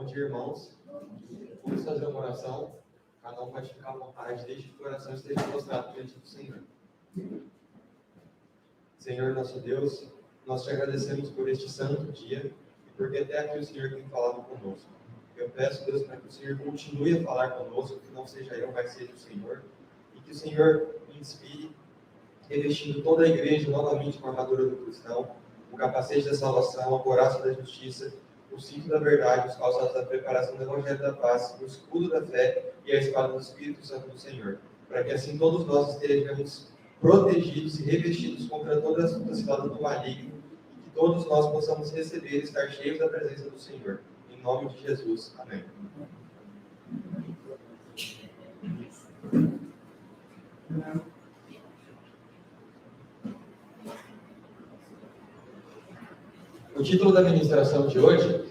Bom dia, irmãos. Vamos fazer uma oração. Cada um pode ficar à vontade, desde que o coração esteja prostrado diante do Senhor. Senhor, nosso Deus, nós te agradecemos por este santo dia e porque até aqui o Senhor tem falado conosco. Eu peço, Deus, para que o Senhor continue a falar conosco, que não seja eu, mas seja o Senhor, e que o Senhor me inspire, revestindo toda a igreja novamente com a armadura do cristão, o capacete da salvação, a couraça da justiça, o cinto da verdade, os calçados da preparação do evangelho da paz, o escudo da fé e a espada do Espírito Santo do Senhor, para que assim todos nós estejamos protegidos e revestidos contra todas as ciladas do maligno, e que todos nós possamos receber e estar cheios da presença do Senhor. Em nome de Jesus. Amém. O título da ministração de hoje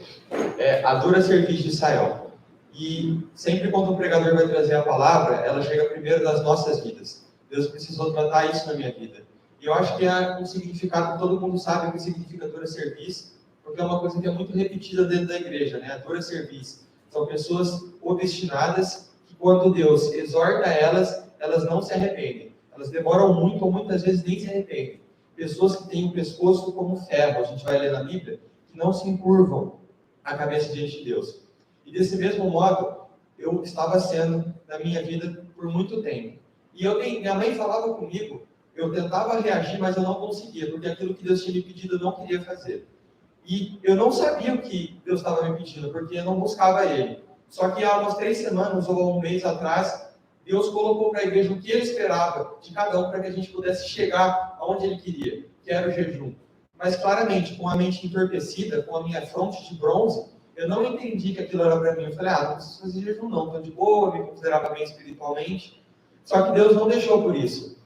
é A Dura Cerviz de Israel. E sempre quando o pregador vai trazer a palavra, ela chega primeiro das nossas vidas. Deus precisou tratar isso na minha vida. E eu acho que é um significado, todo mundo sabe o que significa dura cerviz, porque é uma coisa que é muito repetida dentro da igreja, né? A dura cerviz. São pessoas obstinadas que quando Deus exorta elas, elas não se arrependem. Elas demoram muito ou muitas vezes nem se arrependem. Pessoas que têm o pescoço como ferro, a gente vai ler na Bíblia, que não se encurvam a cabeça diante de Deus. E desse mesmo modo, eu estava sendo na minha vida por muito tempo. E minha mãe falava comigo, eu tentava reagir, mas eu não conseguia, porque aquilo que Deus tinha me pedido eu não queria fazer. E eu não sabia o que Deus estava me pedindo, porque eu não buscava Ele. Só que há umas 3 semanas ou um mês atrás, Deus colocou para a igreja o que Ele esperava de cada um para que a gente pudesse chegar aonde Ele queria, que era o jejum. Mas claramente, com a mente entorpecida, com a minha fronte de bronze, eu não entendi que aquilo era para mim. Eu falei, não preciso fazer jejum não, estou de boa, me considerava bem espiritualmente. Só que Deus não deixou por isso.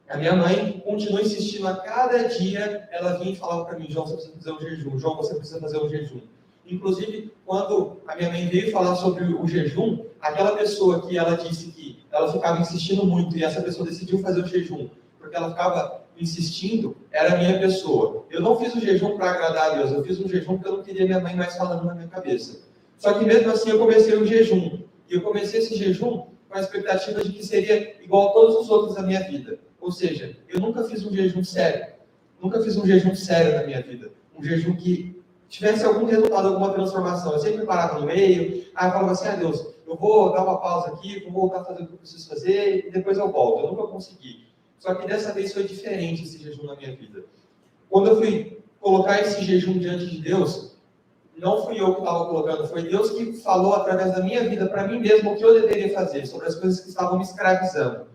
A minha mãe continua insistindo a cada dia, ela vinha e falava para mim, João, você precisa fazer um jejum, João, você precisa fazer um jejum. Inclusive, quando a minha mãe veio falar sobre o jejum, aquela pessoa que ela disse que ela ficava insistindo muito, e essa pessoa decidiu fazer o jejum, porque ela ficava insistindo, era a minha pessoa. Eu não fiz o jejum para agradar a Deus, eu fiz um jejum porque eu não queria minha mãe mais falando na minha cabeça. Só que mesmo assim eu comecei o jejum, e eu comecei esse jejum com a expectativa de que seria igual a todos os outros da minha vida. Ou seja, eu nunca fiz um jejum sério. Nunca fiz um jejum sério na minha vida. Um jejum que tivesse algum resultado, alguma transformação. Eu sempre parava no meio, aí eu falava assim, Deus, eu vou dar uma pausa aqui, vou voltar a fazer o que eu preciso fazer, e depois eu volto. Eu nunca consegui. Só que dessa vez foi diferente esse jejum na minha vida. Quando eu fui colocar esse jejum diante de Deus, não fui eu que estava colocando, foi Deus que falou através da minha vida para mim mesmo o que eu deveria fazer, sobre as coisas que estavam me escravizando.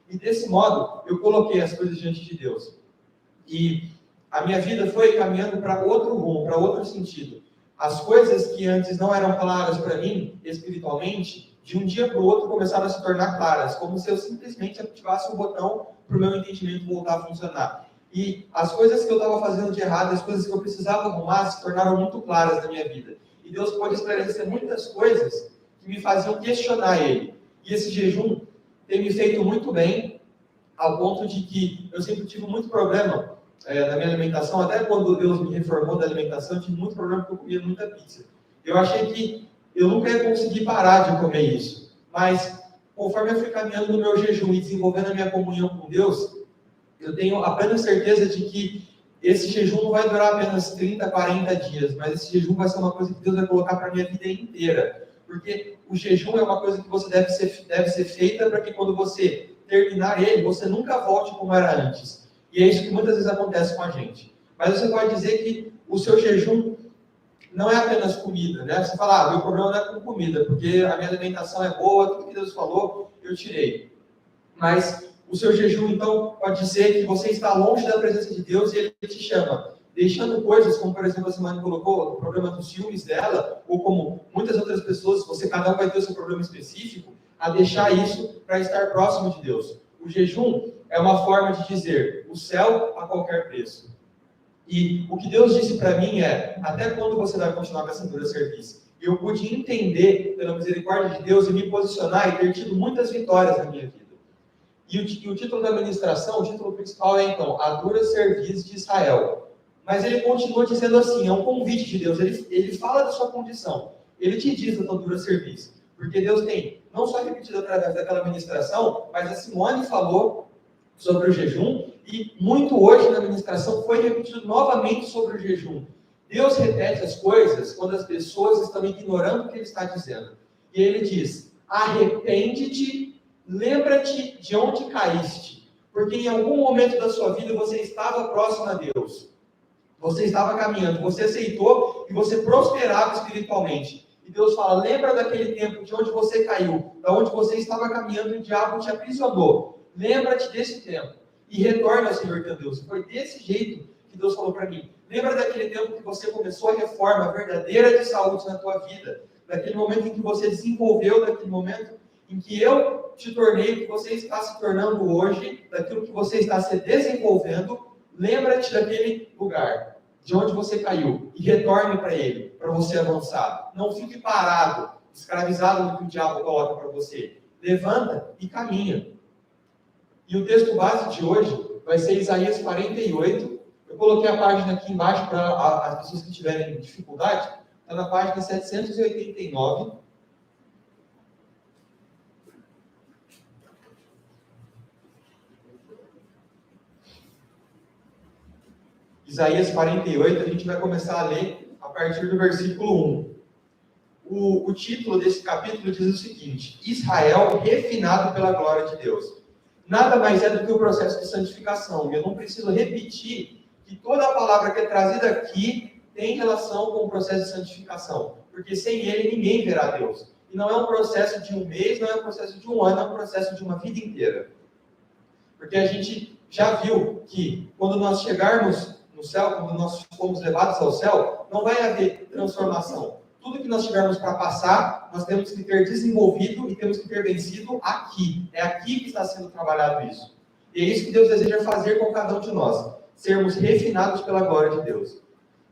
E desse modo, eu coloquei as coisas diante de Deus. E a minha vida foi caminhando para outro rumo, para outro sentido. As coisas que antes não eram claras para mim, espiritualmente, de um dia para o outro começaram a se tornar claras, como se eu simplesmente ativasse um botão para o meu entendimento voltar a funcionar. E as coisas que eu estava fazendo de errado, as coisas que eu precisava arrumar, se tornaram muito claras na minha vida. E Deus pôde esclarecer muitas coisas que me faziam questionar Ele. E esse jejum tem me feito muito bem, ao ponto de que eu sempre tive muito problema na minha alimentação. Até quando Deus me reformou da alimentação, eu tive muito problema porque eu comia muita pizza. Eu achei que eu nunca ia conseguir parar de comer isso. Mas, conforme eu fui caminhando no meu jejum e desenvolvendo a minha comunhão com Deus, eu tenho a plena certeza de que esse jejum não vai durar apenas 30, 40 dias, mas esse jejum vai ser uma coisa que Deus vai colocar para a minha vida inteira. Porque o jejum é uma coisa que você deve ser feita para que quando você terminar ele, você nunca volte como era antes. E é isso que muitas vezes acontece com a gente. Mas você pode dizer que o seu jejum não é apenas comida, né? Você fala, meu problema não é com comida, porque a minha alimentação é boa, tudo que Deus falou, eu tirei. Mas o seu jejum, então, pode ser que você está longe da presença de Deus e Ele te chama, deixando coisas, como por exemplo a Simone colocou, o problema dos ciúmes dela, ou como muitas outras pessoas, cada um vai ter o seu problema específico, a deixar isso para estar próximo de Deus. O jejum é uma forma de dizer, o céu a qualquer preço. E o que Deus disse para mim é, até quando você vai continuar com essa dura cerviz? Eu pude entender, pela misericórdia de Deus, e me posicionar e ter tido muitas vitórias na minha vida. E o título da ministração, o título principal é então, a dura cerviz de Israel. Mas ele continua dizendo assim, é um convite de Deus, ele fala da sua condição. ele te diz a tua dura serviço. Porque Deus tem, não só repetido através daquela ministração, mas a Simone falou sobre o jejum, e muito hoje na ministração foi repetido novamente sobre o jejum. Deus repete as coisas quando as pessoas estão ignorando o que Ele está dizendo. E Ele diz, arrepende-te, lembra-te de onde caíste, porque em algum momento da sua vida você estava próximo a Deus. Você estava caminhando, você aceitou e você prosperava espiritualmente. E Deus fala, lembra daquele tempo de onde você caiu, de onde você estava caminhando e o diabo te aprisionou. Lembra-te desse tempo e retorna ao Senhor teu Deus. Foi desse jeito que Deus falou para mim. Lembra daquele tempo que você começou a reforma verdadeira de saúde na tua vida, daquele momento em que você desenvolveu, daquele momento em que eu te tornei o que você está se tornando hoje, daquilo que você está se desenvolvendo. Lembra-te daquele lugar, de onde você caiu, e retorne para ele, para você avançar. Não fique parado, escravizado no que o diabo coloca para você. Levanta e caminha. E o texto base de hoje vai ser Isaías 48. Eu coloquei a página aqui embaixo para as pessoas que tiverem dificuldade. Está na página 789. Isaías 48, a gente vai começar a ler a partir do versículo 1. O título desse capítulo diz o seguinte: Israel refinado pela glória de Deus. Nada mais é do que o processo de santificação. E eu não preciso repetir que toda a palavra que é trazida aqui tem relação com o processo de santificação. Porque sem ele ninguém verá Deus. E não é um processo de um mês, não é um processo de um ano, é um processo de uma vida inteira. Porque a gente já viu que quando nós chegarmos no céu, quando nós formos levados ao céu, não vai haver transformação. Tudo que nós tivermos para passar, nós temos que ter desenvolvido e temos que ter vencido aqui. É aqui que está sendo trabalhado isso. E é isso que Deus deseja fazer com cada um de nós. Sermos refinados pela glória de Deus.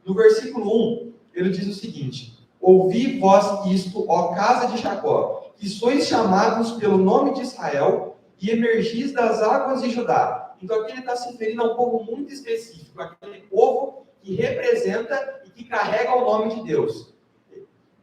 No versículo 1, ele diz o seguinte: ouvi vós isto, ó casa de Jacó, que sois chamados pelo nome de Israel, e emergis das águas de Judá. Então aqui ele está se referindo a um povo muito específico, aquele povo que representa e que carrega o nome de Deus.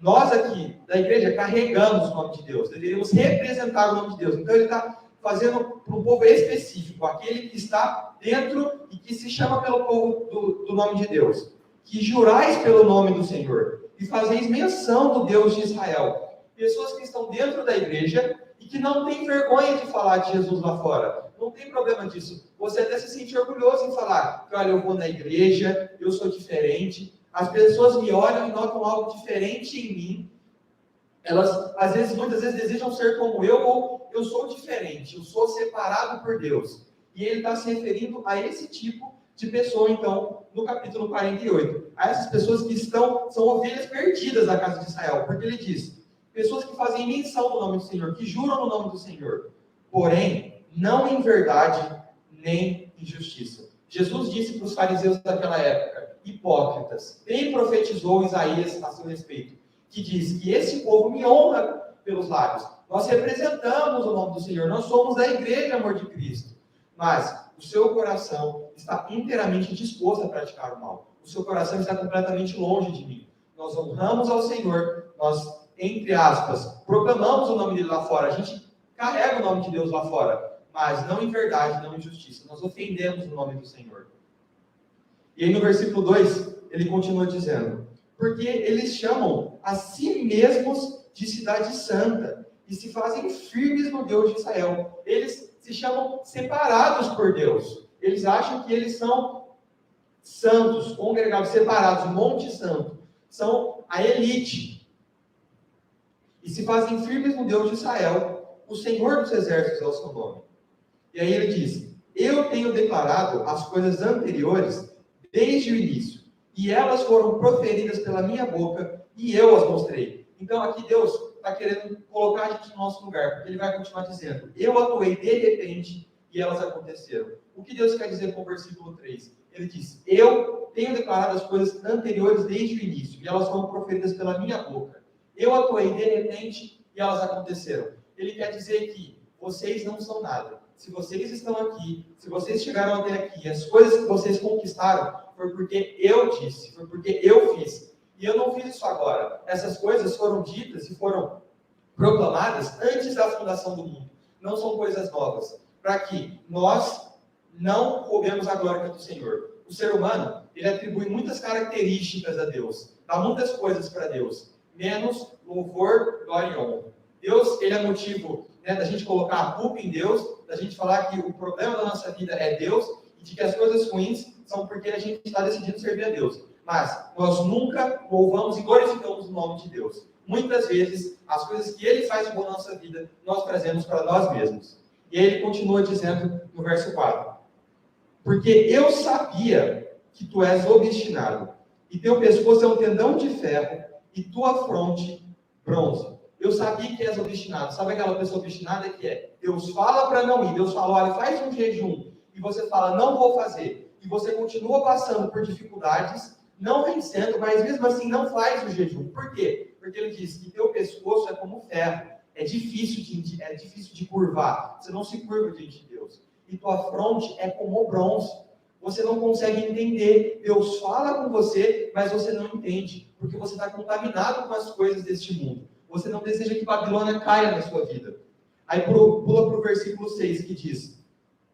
Nós aqui, da igreja, carregamos o nome de Deus, deveríamos representar o nome de Deus. Então ele está fazendo para um povo específico, aquele que está dentro e que se chama pelo povo do nome de Deus. Que jurais pelo nome do Senhor e fazeis menção do Deus de Israel. Pessoas que estão dentro da igreja e que não têm vergonha de falar de Jesus lá fora. Não tem problema disso. Você até se sente orgulhoso em falar que, olha, eu vou na igreja, eu sou diferente. As pessoas me olham e notam algo diferente em mim. Elas, muitas vezes, desejam ser como eu, ou eu sou diferente, eu sou separado por Deus. E ele está se referindo a esse tipo de pessoa, então, no capítulo 48. A essas pessoas que são ovelhas perdidas da casa de Israel. Porque ele diz, pessoas que fazem menção do nome do Senhor, que juram no nome do Senhor. Porém, não em verdade, nem em justiça. Jesus disse para os fariseus daquela época, hipócritas, bem profetizou Isaías a seu respeito, que diz que esse povo me honra pelos lábios. Nós representamos o nome do Senhor, nós somos da igreja, amor de Cristo. Mas o seu coração está inteiramente disposto a praticar o mal. O seu coração está completamente longe de mim. Nós honramos ao Senhor, nós, entre aspas, proclamamos o nome dele lá fora, a gente carrega o nome de Deus lá fora, mas não em verdade, não em justiça. Nós ofendemos o nome do Senhor. E aí no versículo 2, ele continua dizendo, porque eles chamam a si mesmos de cidade santa e se fazem firmes no Deus de Israel. Eles se chamam separados por Deus. Eles acham que eles são santos, congregados, separados, o Monte Santo. São a elite. E se fazem firmes no Deus de Israel. O Senhor dos Exércitos é o seu nome. E aí ele diz, eu tenho declarado as coisas anteriores desde o início, e elas foram proferidas pela minha boca, e eu as mostrei. Então aqui Deus está querendo colocar a gente no nosso lugar, porque ele vai continuar dizendo, eu atuei de repente, e elas aconteceram. O que Deus quer dizer com o versículo 3? Ele diz, eu tenho declarado as coisas anteriores desde o início, e elas foram proferidas pela minha boca. Eu atuei de repente, e elas aconteceram. Ele quer dizer que vocês não são nada. Se vocês estão aqui, se vocês chegaram até aqui, as coisas que vocês conquistaram, foi porque eu disse, foi porque eu fiz. E eu não fiz isso agora. Essas coisas foram ditas e foram proclamadas antes da fundação do mundo. Não são coisas novas. Para que nós não roubemos a glória do Senhor. O ser humano, ele atribui muitas características a Deus. Dá muitas coisas para Deus. Menos louvor, glória e honra. Deus, ele é motivo, né, da gente colocar a culpa em Deus, da gente falar que o problema da nossa vida é Deus e de que as coisas ruins são porque a gente está decidindo servir a Deus. Mas nós nunca louvamos e glorificamos o nome de Deus. Muitas vezes, as coisas que Ele faz de bom na nossa vida, nós trazemos para nós mesmos. E aí ele continua dizendo no verso 4. Porque eu sabia que tu és obstinado, e teu pescoço é um tendão de ferro, e tua fronte bronze. Eu sabia que és obstinado. Sabe aquela pessoa obstinada que é? Deus fala para não ir. Deus fala, olha, faz um jejum. E você fala, não vou fazer. E você continua passando por dificuldades, não vencendo, mas mesmo assim não faz o jejum. Por quê? Porque ele diz que teu pescoço é como ferro. É difícil de curvar. Você não se curva diante de Deus. E tua fronte é como bronze. Você não consegue entender. Deus fala com você, mas você não entende. Porque você está contaminado com as coisas deste mundo. Você não deseja que Babilônia caia na sua vida. Aí pula para o versículo 6, que diz: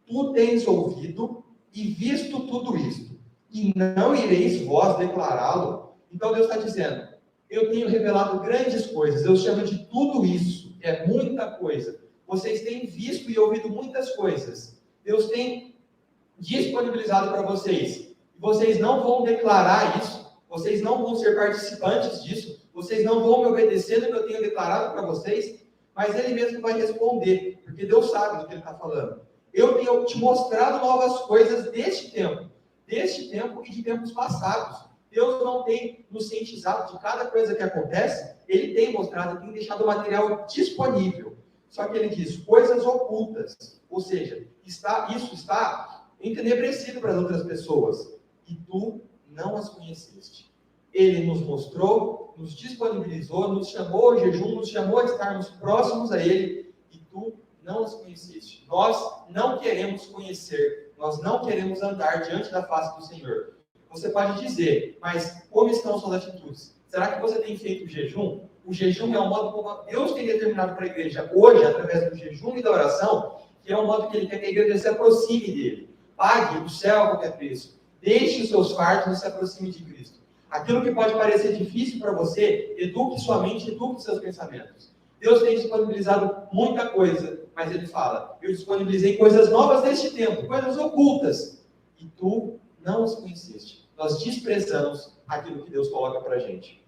Tu tens ouvido e visto tudo isto, e não ireis vós declará-lo? Então Deus está dizendo, eu tenho revelado grandes coisas, Deus chama de tudo isso, é muita coisa. Vocês têm visto e ouvido muitas coisas. Deus tem disponibilizado para vocês. Vocês não vão declarar isso, vocês não vão ser participantes disso, vocês não vão me obedecer no que eu tenho declarado para vocês, mas Ele mesmo vai responder, porque Deus sabe do que Ele está falando. Eu tenho te mostrado novas coisas deste tempo e de tempos passados. Deus não tem nos cientizado de cada coisa que acontece, Ele tem mostrado, tem deixado o material disponível. Só que Ele diz, coisas ocultas, ou seja, isso está entenebrecido para as outras pessoas, e tu não as conheceste. Ele nos mostrou, nos disponibilizou, nos chamou ao jejum, nos chamou a estarmos próximos a Ele, e tu não as conheceste. Nós não queremos conhecer, nós não queremos andar diante da face do Senhor. Você pode dizer, mas como estão suas atitudes? Será que você tem feito o jejum? O jejum é um modo como Deus tem determinado para a igreja hoje, através do jejum e da oração, que é um modo que Ele quer que a igreja se aproxime dEle. Pague o céu a qualquer preço. Deixe os seus fardos e se aproxime de Cristo. Aquilo que pode parecer difícil para você, eduque sua mente, eduque seus pensamentos. Deus tem disponibilizado muita coisa, mas Ele fala, eu disponibilizei coisas novas deste tempo, coisas ocultas, e tu não as conheceste. Nós desprezamos aquilo que Deus coloca para a gente.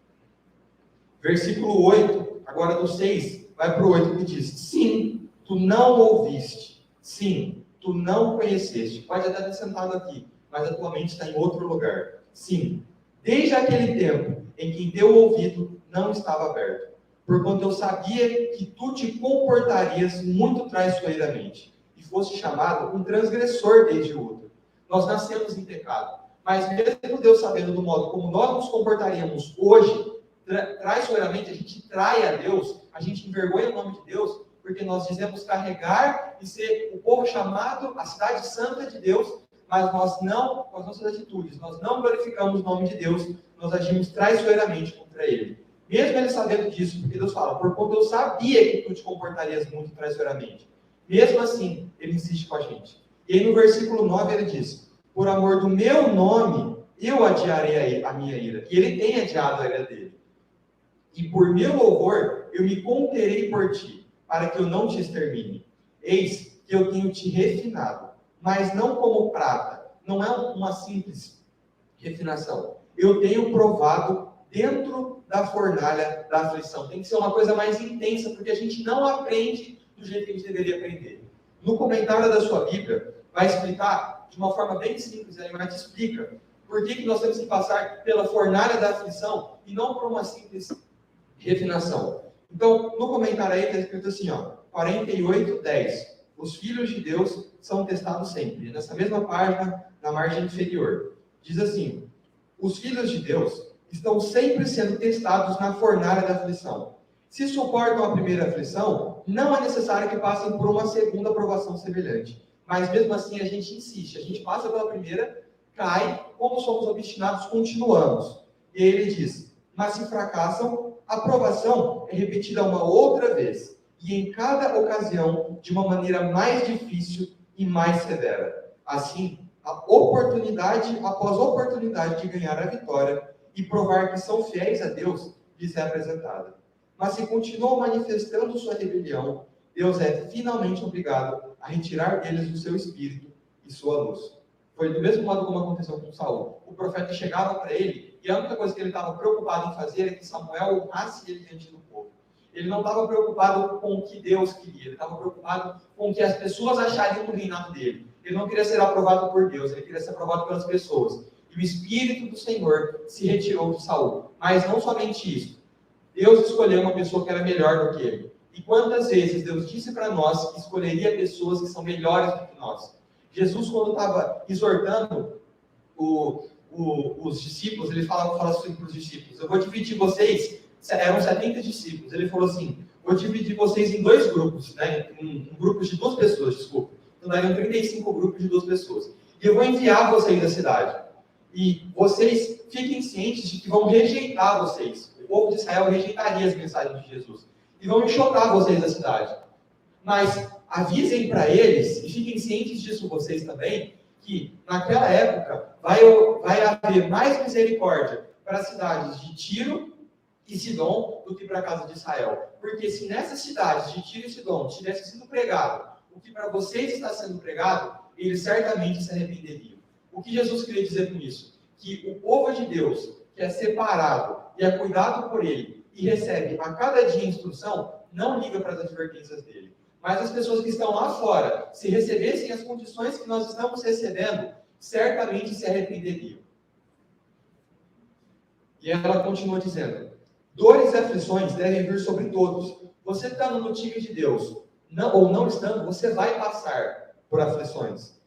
Versículo 8, agora do 6, vai para o 8 que diz, sim, tu não ouviste, sim, tu não conheceste. Pode até estar sentado aqui, mas a tua mente está em outro lugar. Sim, desde aquele tempo em que teu ouvido não estava aberto, porquanto eu sabia que tu te comportarias muito traiçoeiramente, e foste chamado um transgressor desde o útero. Nós nascemos em pecado, mas mesmo Deus sabendo do modo como nós nos comportaríamos hoje, traiçoeiramente, a gente trai a Deus, a gente envergonha o nome de Deus, porque nós dizemos carregar e ser o povo chamado, a cidade santa de Deus, mas nós não, com as nossas atitudes, nós não glorificamos o nome de Deus, nós agimos traiçoeiramente contra Ele. Mesmo Ele sabendo disso, porque Deus fala, porquanto eu sabia que tu te comportarias muito traiçoeiramente. Mesmo assim, Ele insiste com a gente. E aí no versículo 9 Ele diz, por amor do meu nome, eu adiarei a minha ira. E Ele tem adiado a ira dele. E por meu louvor, eu me conterei por ti, para que eu não te extermine. Eis que eu tenho te refinado, mas não como prata, não é uma simples refinação. Eu tenho provado dentro da fornalha da aflição. Tem que ser uma coisa mais intensa, porque a gente não aprende do jeito que a gente deveria aprender. No comentário da sua Bíblia, vai explicar de uma forma bem simples, ele vai te explica por que nós temos que passar pela fornalha da aflição e não por uma simples refinação. Então, no comentário aí está escrito assim, 48:10. Os filhos de Deus são testados sempre. Nessa mesma página, na margem inferior. Diz assim, os filhos de Deus estão sempre sendo testados na fornalha da aflição. Se suportam a primeira aflição, não é necessário que passem por uma segunda provação semelhante. Mas mesmo assim a gente insiste. A gente passa pela primeira, cai, como somos obstinados, continuamos. E ele diz, Mas se fracassam, a provação é repetida uma outra vez, e em cada ocasião de uma maneira mais difícil e mais severa. Assim, a oportunidade após oportunidade de ganhar a vitória e provar que são fiéis a Deus lhes é apresentada. Mas se continuam manifestando sua rebelião, Deus é finalmente obrigado a retirar deles o seu espírito e sua luz. Foi do mesmo modo como aconteceu com Saul. O profeta chegava para ele, e a única coisa que ele estava preocupado em fazer é que Samuel honrasse ele diante do povo. Ele não estava preocupado com o que Deus queria, ele estava preocupado com o que as pessoas achariam do reinado dele. Ele não queria ser aprovado por Deus, ele queria ser aprovado pelas pessoas. E o Espírito do Senhor se retirou de Saul. Mas não somente isso. Deus escolheu uma pessoa que era melhor do que ele. E quantas vezes Deus disse para nós que escolheria pessoas que são melhores do que nós? Jesus, quando estava exortando os discípulos, ele fala assim para os discípulos: eu vou dividir vocês, eram 70 discípulos, ele falou assim: vou dividir vocês em dois grupos, né? Em grupos de 2 pessoas, desculpa. Então dariam 35 grupos de 2 pessoas. E eu vou enviar vocês da cidade. E vocês fiquem cientes de que vão rejeitar vocês. O povo de Israel rejeitaria as mensagens de Jesus. E vão enxotar vocês da cidade. Mas avisem para eles, e fiquem cientes disso vocês também, que naquela época vai haver mais misericórdia para as cidades de Tiro e Sidom do que para a casa de Israel. Porque se nessas cidades de Tiro e Sidom tivesse sido pregado o que para vocês está sendo pregado, eles certamente se arrependeriam. O que Jesus queria dizer com isso? Que o povo de Deus, que é separado e é cuidado por ele, e recebe a cada dia instrução, não liga para as advertências dele. Mas as pessoas que estão lá fora, se recebessem as condições que nós estamos recebendo, certamente se arrependeriam. E ela continua dizendo: dores e aflições devem vir sobre todos. Você estando no time de Deus, ou não estando, você vai passar por aflições.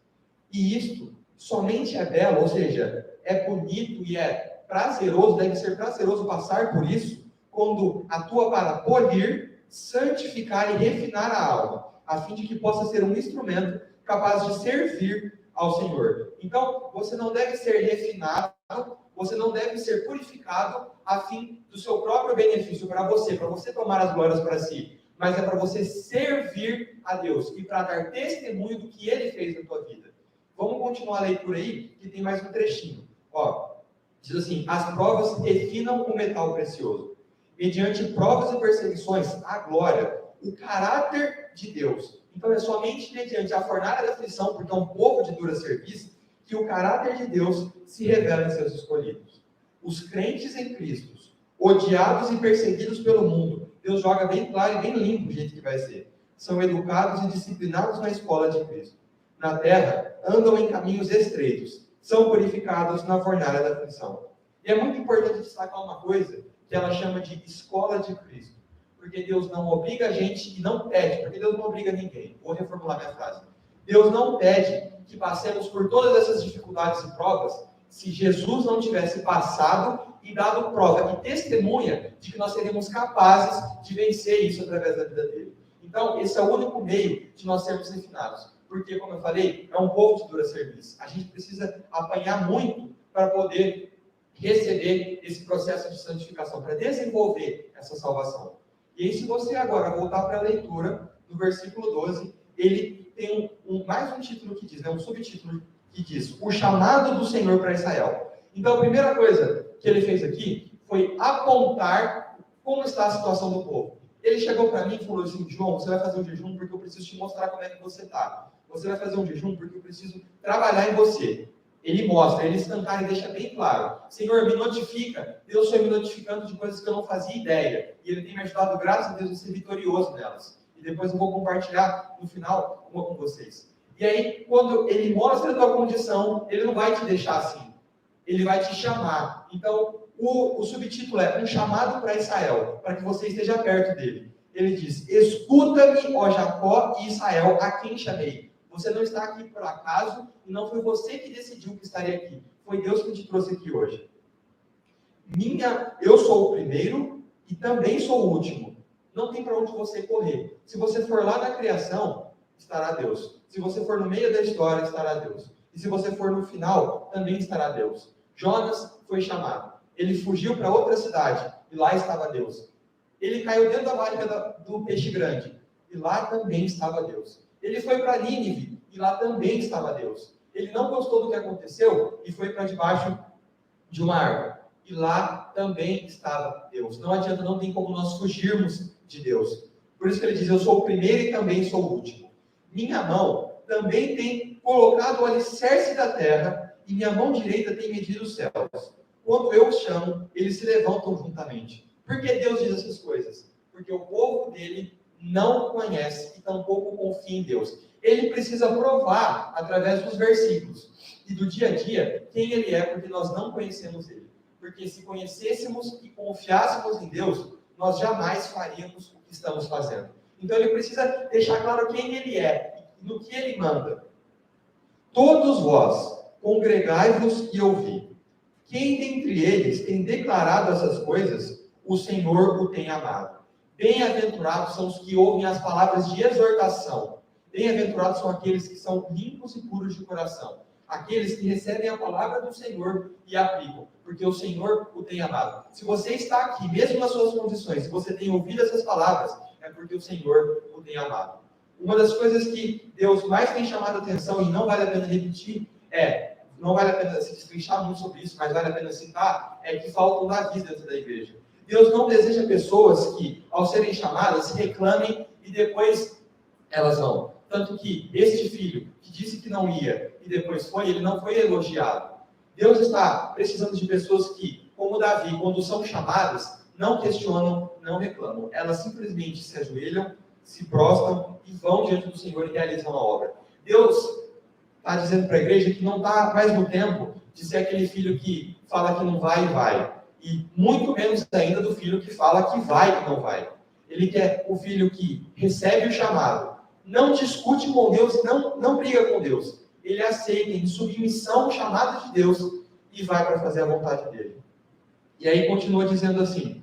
E isto somente é belo, ou seja, é bonito e é prazeroso, deve ser prazeroso passar por isso, quando atua para polir, santificar e refinar a alma, a fim de que possa ser um instrumento capaz de servir ao Senhor. Então, você não deve ser refinado, você não deve ser purificado a fim do seu próprio benefício para você tomar as glórias para si, mas é para você servir a Deus e para dar testemunho do que Ele fez na tua vida. Vamos continuar a leitura aí, que tem mais um trechinho. Ó, diz assim: as provas refinam o metal precioso. Mediante provas e perseguições, a glória, o caráter de Deus. Então é somente mediante a fornalha da aflição, porque é um povo de dura serviço, que o caráter de Deus se revela em seus escolhidos. Os crentes em Cristo, odiados e perseguidos pelo mundo, Deus joga bem claro e bem limpo o jeito que vai ser. São educados e disciplinados na escola de Cristo. Na terra, andam em caminhos estreitos, são purificados na fornalha da aflição. E é muito importante destacar uma coisa, que ela chama de escola de Cristo. Porque Deus não obriga a gente e não pede, porque Deus não obriga ninguém. Vou reformular minha frase. Deus não pede que passemos por todas essas dificuldades e provas, se Jesus não tivesse passado e dado prova e testemunha de que nós seríamos capazes de vencer isso através da vida dele. Então, esse é o único meio de nós sermos refinados. Porque, como eu falei, é um povo de dura serviço. A gente precisa apanhar muito para poder receber esse processo de santificação, para desenvolver essa salvação. E aí, se você agora voltar para a leitura, no versículo 12, ele tem mais um título que diz, um subtítulo que diz: o chamado do Senhor para Israel. Então, a primeira coisa que ele fez aqui foi apontar como está a situação do povo. Ele chegou para mim e falou assim: João, você vai fazer um jejum porque eu preciso te mostrar como é que você está. Você vai fazer um jejum porque eu preciso trabalhar em você. Ele mostra, ele escancara e deixa bem claro: Senhor, me notifica. Deus foi me notificando de coisas que eu não fazia ideia. E ele tem me ajudado, graças a Deus, a ser vitorioso nelas. E depois eu vou compartilhar no final uma com vocês. E aí, quando ele mostra a tua condição, ele não vai te deixar assim. Ele vai te chamar. Então, o subtítulo é: um chamado para Israel, para que você esteja perto dele. Ele diz: escuta-me, ó Jacó e Israel, a quem chamei. Você não está aqui por acaso, e não foi você que decidiu que estaria aqui. Foi Deus que te trouxe aqui hoje. Eu sou o primeiro e também sou o último. Não tem para onde você correr. Se você for lá na criação, estará Deus. Se você for no meio da história, estará Deus. E se você for no final, também estará Deus. Jonas foi chamado. Ele fugiu para outra cidade, e lá estava Deus. Ele caiu dentro da barriga do peixe grande, e lá também estava Deus. Ele foi para Nínive, e lá também estava Deus. Ele não gostou do que aconteceu, e foi para debaixo de uma árvore, e lá também estava Deus. Não adianta, não tem como nós fugirmos de Deus. Por isso que ele diz, eu sou o primeiro e também sou o último. Minha mão também tem colocado o alicerce da terra, e minha mão direita tem medido os céus. Quando eu os chamo, eles se levantam juntamente. Por que Deus diz essas coisas? Porque o povo dele não conhece e tampouco confia em Deus. Ele precisa provar, através dos versículos e do dia a dia, quem ele é, porque nós não conhecemos ele. Porque se conhecêssemos e confiássemos em Deus, nós jamais faríamos o que estamos fazendo. Então ele precisa deixar claro quem ele é e no que ele manda. Todos vós, congregai-vos e ouvi. Quem dentre eles tem declarado essas coisas, o Senhor o tem amado. Bem-aventurados são os que ouvem as palavras de exortação. Bem-aventurados são aqueles que são limpos e puros de coração. Aqueles que recebem a palavra do Senhor e a aplicam, porque o Senhor o tem amado. Se você está aqui, mesmo nas suas condições, se você tem ouvido essas palavras, é porque o Senhor o tem amado. Uma das coisas que Deus mais tem chamado a atenção, e não vale a pena repetir, não vale a pena se destrinchar muito sobre isso, mas vale a pena citar, é que faltam navios dentro da igreja. Deus não deseja pessoas que, ao serem chamadas, reclamem e depois elas vão. Tanto que este filho, que disse que não ia e depois foi, ele não foi elogiado. Deus está precisando de pessoas que, como Davi, quando são chamadas, não questionam, não reclamam. Elas simplesmente se ajoelham, se prostram e vão diante do Senhor e realizam a obra. Deus está dizendo para a igreja que não está mais no tempo de ser aquele filho que fala que não vai e vai. E muito menos ainda do filho que fala que vai e não vai. Ele quer o filho que recebe o chamado, não discute com Deus e não briga com Deus. Ele aceita em submissão o chamado de Deus e vai para fazer a vontade dele. E aí continua dizendo assim,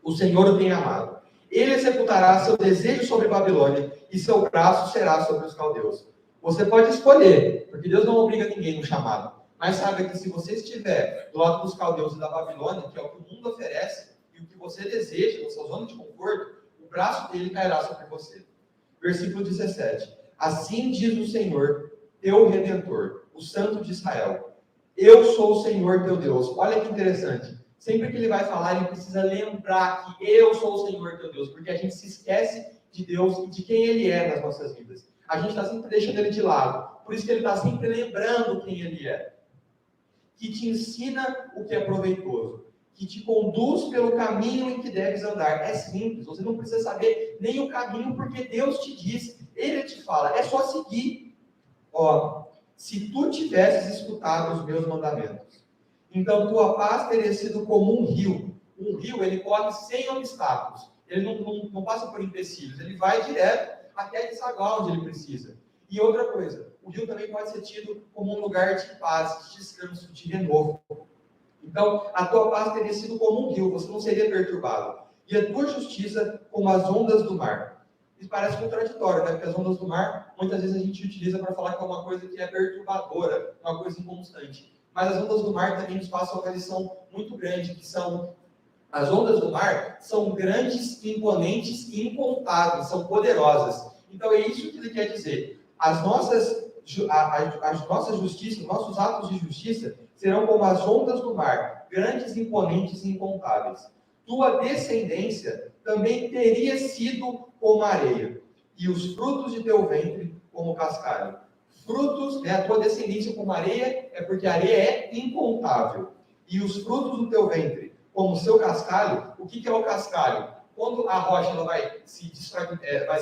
o Senhor o tem amado. Ele executará seu desejo sobre Babilônia e seu braço será sobre os caldeus. Você pode escolher, porque Deus não obriga ninguém no chamado. Mas saiba que se você estiver do lado dos caldeus e da Babilônia, que é o que o mundo oferece, e o que você deseja, na sua zona de conforto, o braço dele cairá sobre você. Versículo 17. Assim diz o Senhor, teu Redentor, o Santo de Israel. Eu sou o Senhor teu Deus. Olha que interessante. Sempre que ele vai falar, ele precisa lembrar que eu sou o Senhor teu Deus, porque a gente se esquece de Deus e de quem ele é nas nossas vidas. A gente está sempre deixando ele de lado. Por isso que ele está sempre lembrando quem ele é. Que te ensina o que é proveitoso. Que te conduz pelo caminho em que deves andar. É simples, você não precisa saber nem o caminho, porque Deus te diz, Ele te fala, é só seguir. Ó, se tu tivesses escutado os meus mandamentos, então tua paz teria sido como um rio. Um rio, ele corre sem obstáculos. Ele não passa por empecilhos, ele vai direto até desaguar onde ele precisa. E outra coisa, o rio também pode ser tido como um lugar de paz, de descanso, de renovo. Então, a tua paz teria sido como um rio, você não seria perturbado. E a tua justiça como as ondas do mar. Isso parece contraditório, né? Porque as ondas do mar, muitas vezes a gente utiliza para falar que é uma coisa que é perturbadora, uma coisa inconstante. Mas as ondas do mar também nos passam uma lição muito grande, que são... As ondas do mar são grandes, imponentes e incontáveis, são poderosas. Então, é isso que ele quer dizer. As nossas justiças, nossos atos de justiça serão como as ondas do mar, grandes, imponentes e incontáveis. Tua descendência também teria sido como a areia, e os frutos de teu ventre como cascalho. Frutos, a tua descendência como areia, é porque a areia é incontável. E os frutos do teu ventre como o seu cascalho. O que é o cascalho? Quando a rocha ela vai se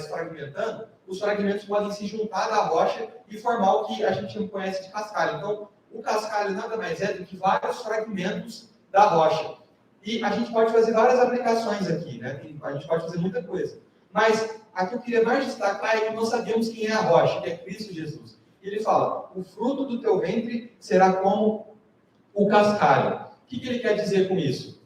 fragmentando, os fragmentos podem se juntar à rocha e formar o que a gente conhece de cascalho. Então, o cascalho nada mais é do que vários fragmentos da rocha. E a gente pode fazer várias aplicações aqui, né? A gente pode fazer muita coisa. Mas a que eu queria mais destacar é que nós sabemos quem é a rocha, que é Cristo Jesus. E ele fala, o fruto do teu ventre será como o cascalho. O que ele quer dizer com isso?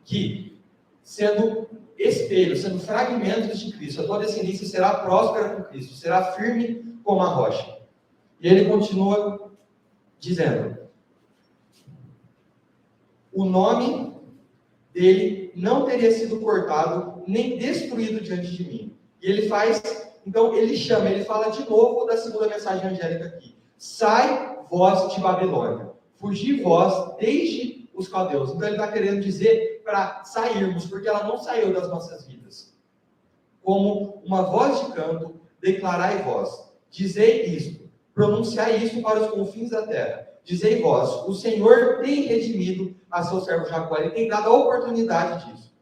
Que, sendo espelho, sendo fragmentos de Cristo, a tua descendência será próspera com Cristo, será firme como a rocha. E ele continua dizendo, o nome dele não teria sido cortado nem destruído diante de mim. E ele faz, então ele chama, ele fala de novo da segunda mensagem angélica aqui. Sai, vós de Babilônia. Fugi vós desde os caldeus. Então ele está querendo dizer para sairmos, porque ela não saiu das nossas vidas. Como uma voz de canto, declarai vós. Dizei isto, pronunciai isto para os confins da terra. Dizei vós, o Senhor tem redimido a seu servo Jacó, ele tem dado a oportunidade disso.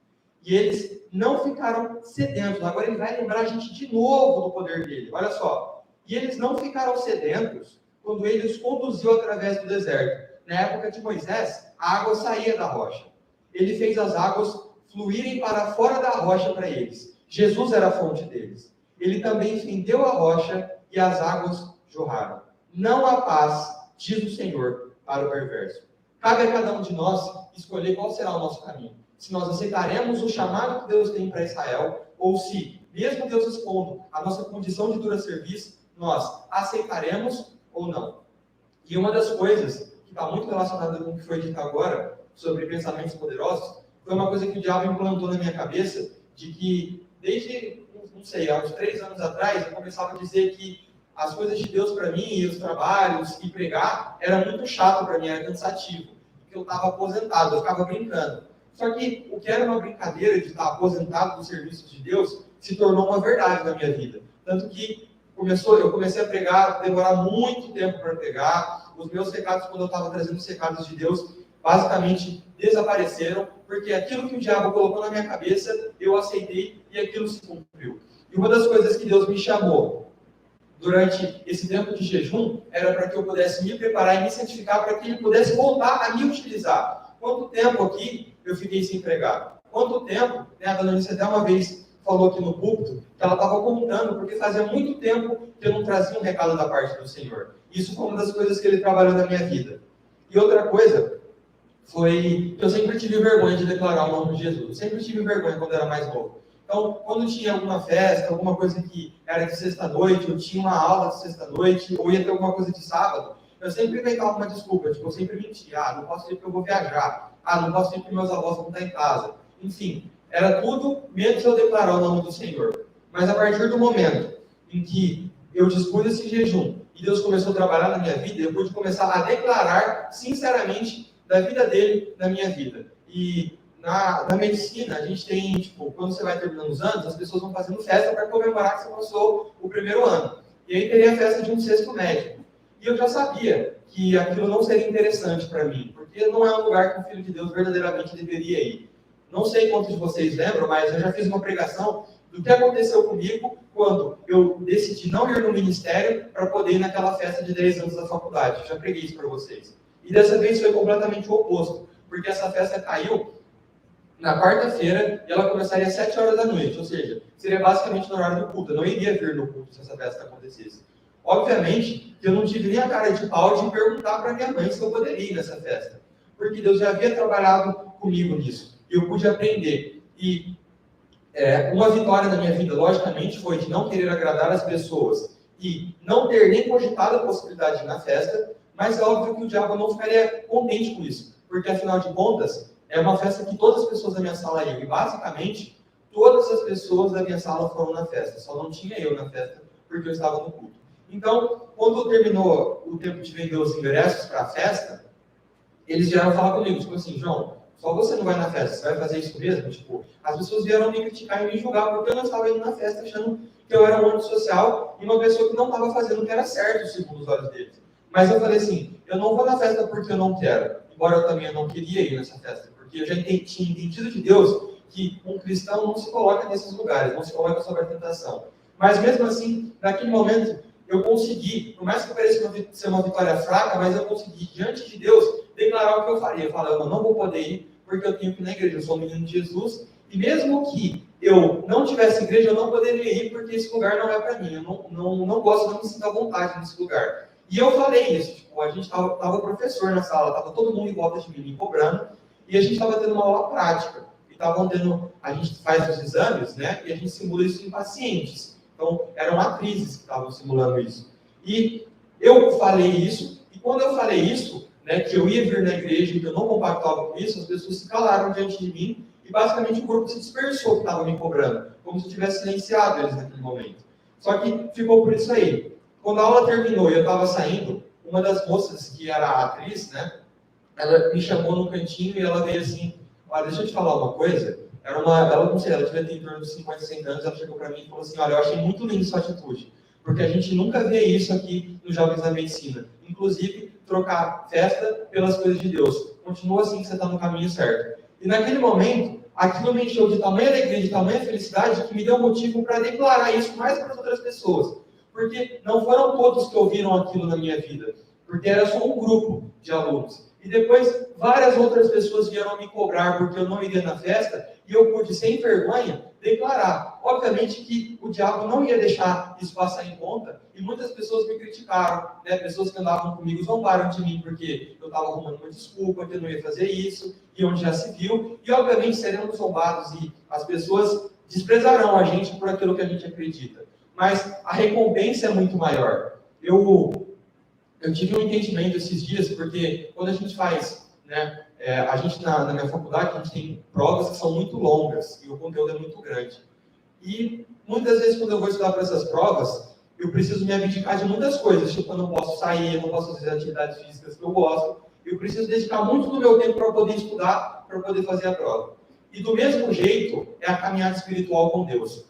E eles não ficaram sedentos. Agora ele vai lembrar a gente de novo do poder dele. Olha só. E eles não ficaram sedentos quando ele os conduziu através do deserto. Na época de Moisés, a água saía da rocha. Ele fez as águas fluírem para fora da rocha para eles. Jesus era a fonte deles. Ele também fendeu a rocha e as águas jorraram. Não há paz, diz o Senhor, para o perverso. Cabe a cada um de nós escolher qual será o nosso caminho. Se nós aceitaremos o chamado que Deus tem para Israel, ou se, mesmo Deus expondo a nossa condição de dura serviço, nós aceitaremos ou não. E uma das coisas que está muito relacionada com o que foi dito agora, sobre pensamentos poderosos, foi uma coisa que o diabo implantou na minha cabeça, de que desde, não sei, há uns 3 anos atrás, eu começava a dizer que as coisas de Deus para mim, e os trabalhos, e pregar, era muito chato para mim, era cansativo. Porque eu estava aposentado, eu ficava brincando. Só que o que era uma brincadeira de estar aposentado do serviço de Deus, se tornou uma verdade na minha vida. Tanto que eu comecei a pregar, demorar muito tempo para pregar. Os meus recados, quando eu estava trazendo os recados de Deus, basicamente desapareceram, porque aquilo que o diabo colocou na minha cabeça, eu aceitei e aquilo se cumpriu. E uma das coisas que Deus me chamou durante esse tempo de jejum, era para que eu pudesse me preparar e me santificar, para que ele pudesse voltar a me utilizar. Quanto tempo aqui eu fiquei sem pregar? Quanto tempo, né, a dona Alice até uma vez falou aqui no púlpito, que ela estava contando, porque fazia muito tempo que eu não trazia um recado da parte do Senhor. Isso foi uma das coisas que ele trabalhou na minha vida. E outra coisa foi que eu sempre tive vergonha de declarar o nome de Jesus. Eu sempre tive vergonha quando era mais novo. Então, quando tinha alguma festa, alguma coisa que era de sexta-noite, ou tinha uma aula de sexta-noite, ou ia ter alguma coisa de sábado, eu sempre inventava uma desculpa, tipo, eu sempre mentia. Não posso ir porque eu vou viajar. Não posso ir porque meus avós vão estar em casa. Enfim, era tudo menos eu declarar o nome do Senhor. Mas a partir do momento em que eu dispus esse jejum, e Deus começou a trabalhar na minha vida, eu pude começar a declarar, sinceramente, da vida dele na minha vida. E na medicina, a gente tem, tipo, quando você vai terminando os anos, as pessoas vão fazendo festa para comemorar que você passou o primeiro ano. E aí teria a festa de um sexto médico. E eu já sabia que aquilo não seria interessante para mim, porque não é um lugar que o Filho de Deus verdadeiramente deveria ir. Não sei quantos de vocês lembram, mas eu já fiz uma pregação do que aconteceu comigo quando eu decidi não ir no ministério para poder ir naquela festa de 10 anos da faculdade. Eu já preguei isso para vocês. E dessa vez foi completamente o oposto, porque essa festa caiu na quarta-feira e ela começaria às 7 horas da noite, ou seja, seria basicamente no horário do culto. Eu não iria vir no culto se essa festa acontecesse. Obviamente, eu não tive nem a cara de pau de perguntar para minha mãe se eu poderia ir nessa festa, porque Deus já havia trabalhado comigo nisso, e eu pude aprender. E uma vitória na minha vida, logicamente, foi de não querer agradar as pessoas e não ter nem cogitado a possibilidade de ir na festa, mas é óbvio que o diabo não ficaria contente com isso, porque afinal de contas, é uma festa que todas as pessoas da minha sala iam. E basicamente, todas as pessoas da minha sala foram na festa. Só não tinha eu na festa, porque eu estava no culto. Então, quando terminou o tempo de vender os ingressos para a festa, eles vieram falar comigo, tipo assim, João, só você não vai na festa, você vai fazer isso mesmo? Tipo, as pessoas vieram me criticar e me julgar, porque eu não estava indo na festa, achando que eu era um antissocial e uma pessoa que não estava fazendo o que era certo, segundo os olhos deles. Mas eu falei assim, eu não vou na festa porque eu não quero, embora eu também não queria ir nessa festa, porque eu já tinha entendido de Deus que um cristão não se coloca nesses lugares, não se coloca sob a tentação. Mas mesmo assim, naquele momento, eu consegui, por mais que pareça ser uma vitória fraca, mas eu consegui, diante de Deus, declarar o que eu faria. Eu falava, eu não vou poder ir, porque eu tenho que ir na igreja, eu sou um menino de Jesus, e mesmo que eu não tivesse igreja, eu não poderia ir, porque esse lugar não é para mim, eu não gosto, não me sinto à vontade nesse lugar. E eu falei isso, tipo, a gente tava professor na sala, tava todo mundo em volta de mim, me cobrando, e a gente estava tendo uma aula prática, a gente faz os exames, né, e a gente simula isso em pacientes. Então, eram atrizes que estavam simulando isso. E eu falei isso, e quando eu falei isso, né, que eu ia vir na igreja e que eu não compactuava com isso, as pessoas se calaram diante de mim e basicamente o grupo se dispersou que estava me cobrando, como se eu tivesse silenciado eles naquele momento. Só que ficou por isso aí. Quando a aula terminou e eu estava saindo, uma das moças, que era a atriz, né, ela me chamou no cantinho e ela veio assim, olha, deixa eu te falar uma coisa. Ela não sei, ela devia ter em torno de 50, 100 anos, ela chegou para mim e falou assim, olha, eu achei muito lindo sua atitude, porque a gente nunca vê isso aqui nos Jovens da Medicina. Inclusive, trocar festa pelas coisas de Deus. Continua assim que você está no caminho certo. E naquele momento, aquilo me encheu de tamanha alegria, de tamanha felicidade, que me deu motivo para declarar isso mais para as outras pessoas. Porque não foram todos que ouviram aquilo na minha vida, porque era só um grupo de alunos. E depois, várias outras pessoas vieram me cobrar porque eu não iria na festa, e eu pude, sem vergonha, declarar. Obviamente que o diabo não ia deixar isso passar em conta, e muitas pessoas me criticaram, né? Pessoas que andavam comigo zombaram de mim, porque eu estava arrumando uma desculpa, que eu não ia fazer isso, e onde já se viu, e obviamente seremos zombados, e as pessoas desprezarão a gente por aquilo que a gente acredita. Mas a recompensa é muito maior. Eu tive um entendimento esses dias, porque quando a gente faz, né, a gente na minha faculdade, a gente tem provas que são muito longas, e o conteúdo é muito grande. E muitas vezes, quando eu vou estudar para essas provas, eu preciso me abdicar de muitas coisas, tipo, eu não posso sair, eu não posso fazer atividades físicas que eu gosto, eu preciso dedicar muito do meu tempo para poder estudar, para poder fazer a prova. E do mesmo jeito, é a caminhada espiritual com Deus.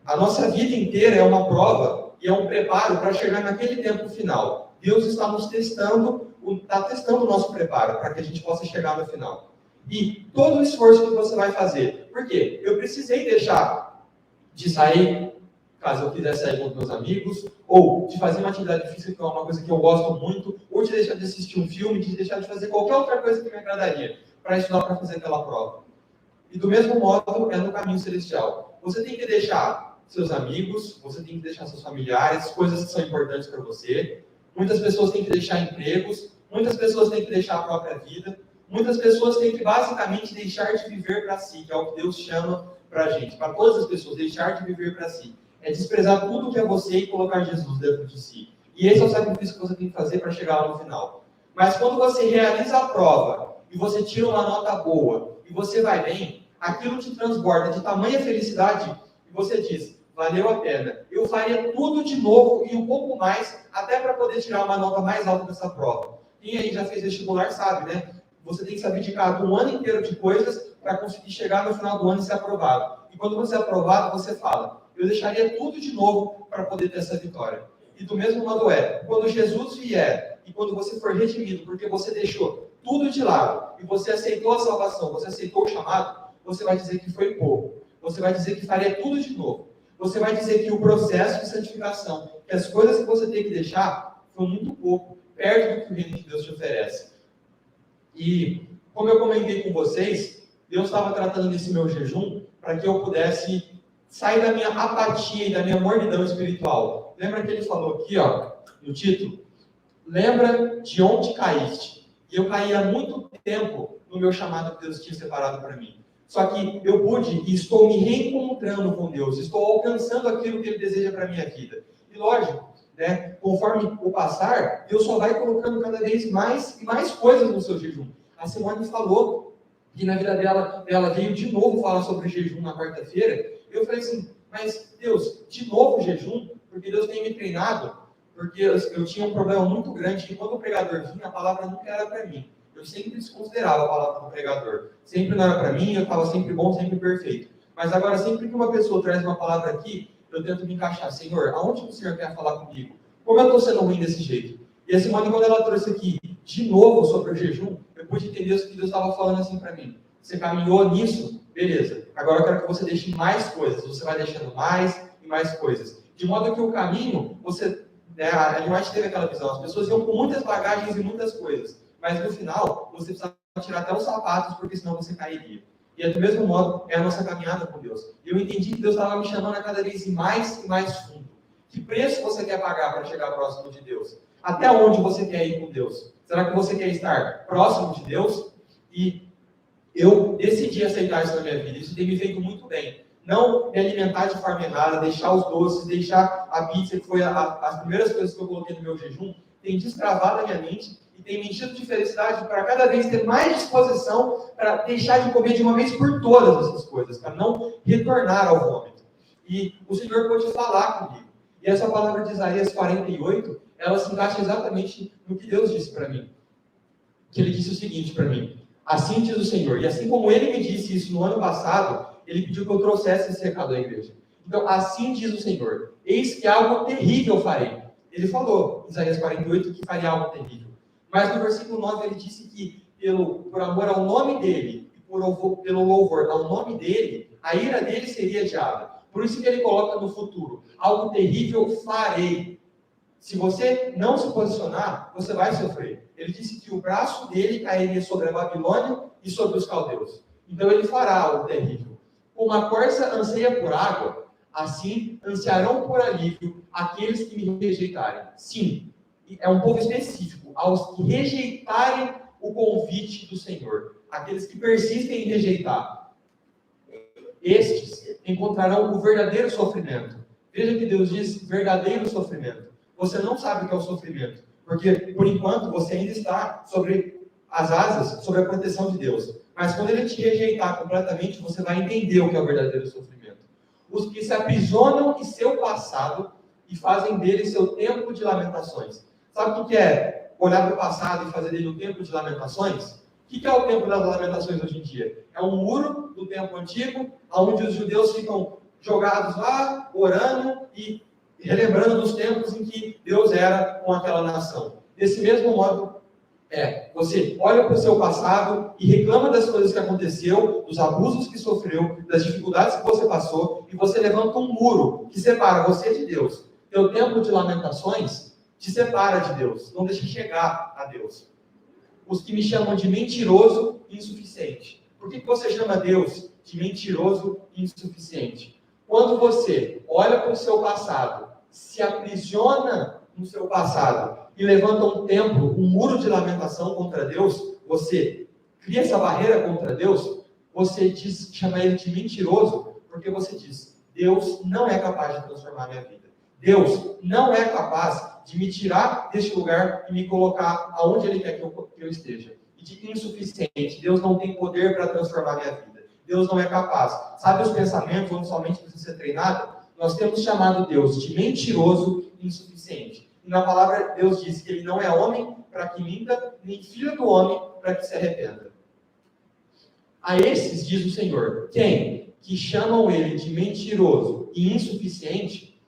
A nossa vida inteira é uma prova e é um preparo para chegar naquele tempo final. Deus está nos testando, está testando o nosso preparo para que a gente possa chegar no final. E todo o esforço que você vai fazer. Por quê? Eu precisei deixar de sair, caso eu quisesse sair com os meus amigos, ou de fazer uma atividade física, que é uma coisa que eu gosto muito, ou de deixar de assistir um filme, de deixar de fazer qualquer outra coisa que me agradaria, para estudar para fazer aquela prova. E do mesmo modo, é no caminho celestial. Você tem que deixar seus amigos, você tem que deixar seus familiares, coisas que são importantes para você. Muitas pessoas têm que deixar empregos, muitas pessoas têm que deixar a própria vida, muitas pessoas têm que basicamente deixar de viver para si, que é o que Deus chama para a gente, para todas as pessoas, deixar de viver para si. É desprezar tudo que é você e colocar Jesus dentro de si. E esse é o sacrifício que você tem que fazer para chegar lá no final. Mas quando você realiza a prova, e você tira uma nota boa, e você vai bem, aquilo te transborda de tamanha felicidade, e você diz, valeu a pena. Eu faria tudo de novo e um pouco mais, até para poder tirar uma nota mais alta dessa prova. Quem aí já fez vestibular sabe, né? Você tem que se abdicar de um ano inteiro de coisas para conseguir chegar no final do ano e ser aprovado. E quando você é aprovado, você fala, eu deixaria tudo de novo para poder ter essa vitória. E do mesmo modo quando Jesus vier e quando você for redimido, porque você deixou tudo de lado e você aceitou a salvação, você aceitou o chamado, você vai dizer que foi pouco. Você vai dizer que faria tudo de novo. Você vai dizer que o processo de santificação, que as coisas que você tem que deixar, foi muito pouco, perto do que o reino de Deus te oferece. E, como eu comentei com vocês, Deus estava tratando desse meu jejum para que eu pudesse sair da minha apatia e da minha mornidão espiritual. Lembra que ele falou aqui, no título? Lembra de onde caíste. E eu caí há muito tempo no meu chamado que Deus tinha separado para mim. Só que eu pude e estou me reencontrando com Deus, estou alcançando aquilo que Ele deseja para a minha vida. E lógico, né, conforme o passar, Deus só vai colocando cada vez mais e mais coisas no seu jejum. A Simone falou que na vida dela, ela veio de novo falar sobre jejum na quarta-feira. Eu falei assim, mas Deus, de novo jejum? Porque Deus tem me treinado, porque eu tinha um problema muito grande, que quando o pregador vinha, a palavra nunca era para mim. Eu sempre desconsiderava a palavra do pregador. Sempre não era para mim, eu estava sempre bom, sempre perfeito. Mas agora, sempre que uma pessoa traz uma palavra aqui, eu tento me encaixar. Senhor, aonde o Senhor quer falar comigo? Como eu estou sendo ruim desse jeito? E a Simone, quando ela trouxe aqui, de novo, sobre o jejum, eu pude entender o que Deus estava falando assim para mim. Você caminhou nisso? Beleza. Agora eu quero que você deixe mais coisas. Você vai deixando mais e mais coisas. De modo que o caminho, a White teve aquela visão. As pessoas iam com muitas bagagens e muitas coisas. Mas no final, você precisa tirar até os sapatos, porque senão você cairia. E do mesmo modo, é a nossa caminhada com Deus. E eu entendi que Deus estava me chamando a cada vez mais e mais fundo. Que preço você quer pagar para chegar próximo de Deus? Até onde você quer ir com Deus? Será que você quer estar próximo de Deus? E eu decidi aceitar isso na minha vida. Isso tem me feito muito bem. Não me alimentar de forma errada, deixar os doces, deixar a pizza, que foi as primeiras coisas que eu coloquei no meu jejum, tem destravado a minha mente e tem mentido de felicidade para cada vez ter mais disposição para deixar de comer de uma vez por todas essas coisas, para não retornar ao vômito. E o Senhor pôde falar comigo. E essa palavra de Isaías 48, ela se encaixa exatamente no que Deus disse para mim. Que ele disse o seguinte para mim: assim diz o Senhor, e assim como ele me disse isso no ano passado, ele pediu que eu trouxesse esse recado à igreja. Então, assim diz o Senhor: eis que algo terrível farei. Ele falou, em Isaías 48, que faria algo terrível. Mas no versículo 9 ele disse que, por amor ao nome dele, e pelo louvor ao nome dele, a ira dele seria adiada. Por isso que ele coloca no futuro: algo terrível farei. Se você não se posicionar, você vai sofrer. Ele disse que o braço dele cairia sobre a Babilônia e sobre os caldeus. Então ele fará algo terrível. Como a corça anseia por água, assim ansiarão por alívio aqueles que me rejeitarem. Sim, é um povo específico, aos que rejeitarem o convite do Senhor, aqueles que persistem em rejeitar. Estes encontrarão o verdadeiro sofrimento. Veja que Deus diz verdadeiro sofrimento. Você não sabe o que é o sofrimento, porque por enquanto você ainda está sobre as asas, sobre a proteção de Deus. Mas quando ele te rejeitar completamente, você vai entender o que é o verdadeiro sofrimento. Os que se aprisionam em seu passado e fazem dele seu tempo de lamentações. Sabe o que é olhar para o passado e fazer dele um tempo de lamentações? O que é o tempo das lamentações hoje em dia? É um muro do tempo antigo, onde os judeus ficam jogados lá, orando e relembrando dos tempos em que Deus era com aquela nação. Desse mesmo modo, você olha para o seu passado e reclama das coisas que aconteceu, dos abusos que sofreu, das dificuldades que você passou, e você levanta um muro que separa você de Deus. Teu tempo de lamentações te separa de Deus, não deixa chegar a Deus. Os que me chamam de mentiroso e insuficiente. Por que você chama Deus de mentiroso e insuficiente? Quando você olha para o seu passado, se aprisiona no seu passado e levanta um templo, um muro de lamentação contra Deus, você cria essa barreira contra Deus, você chama ele de mentiroso, porque você diz: Deus não é capaz de transformar minha vida. Deus não é capaz de me tirar deste lugar e me colocar aonde Ele quer que eu esteja. E de insuficiente. Deus não tem poder para transformar minha vida. Deus não é capaz. Sabe os pensamentos onde somente precisa ser treinado? Nós temos chamado Deus de mentiroso e insuficiente. E na palavra Deus diz que Ele não é homem para que minta, nem filho do homem para que se arrependa. A esses diz o Senhor: quem? Que chamam Ele de mentiroso e insuficiente,